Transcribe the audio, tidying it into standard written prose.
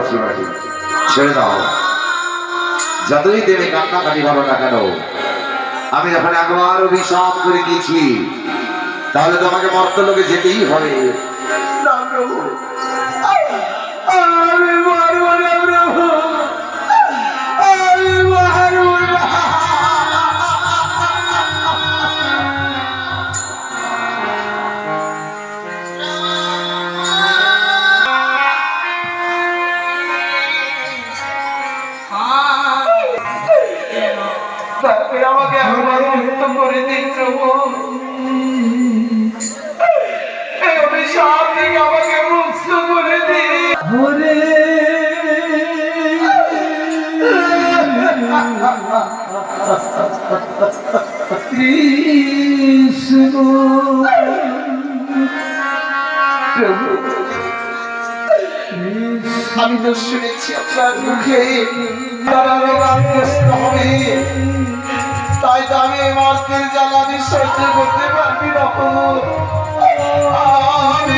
সীমাটি ছেড়ে দাও। যতই দেবে কান্নাকাটি ভালো না কেন, আমি যখন একবার অভিশাপ করে দিয়েছি তাহলে তো আমাকে মর্তলোকে যেতেই হবে। না প্রভু, আমি মারব না প্রভু, আমি মারব না। আমাকে একবার মুক্ত করে দিন প্রভু, এই অভিশাপ থেকে আমাকে মুক্ত করে দিন। কৃষ্ণ প্রভু, আমি তো শুনেছি আপনার মুখে হবে, তাই তো আমি মার্কের জ্বালা আমি সহ্য করতে পারবি না। আমি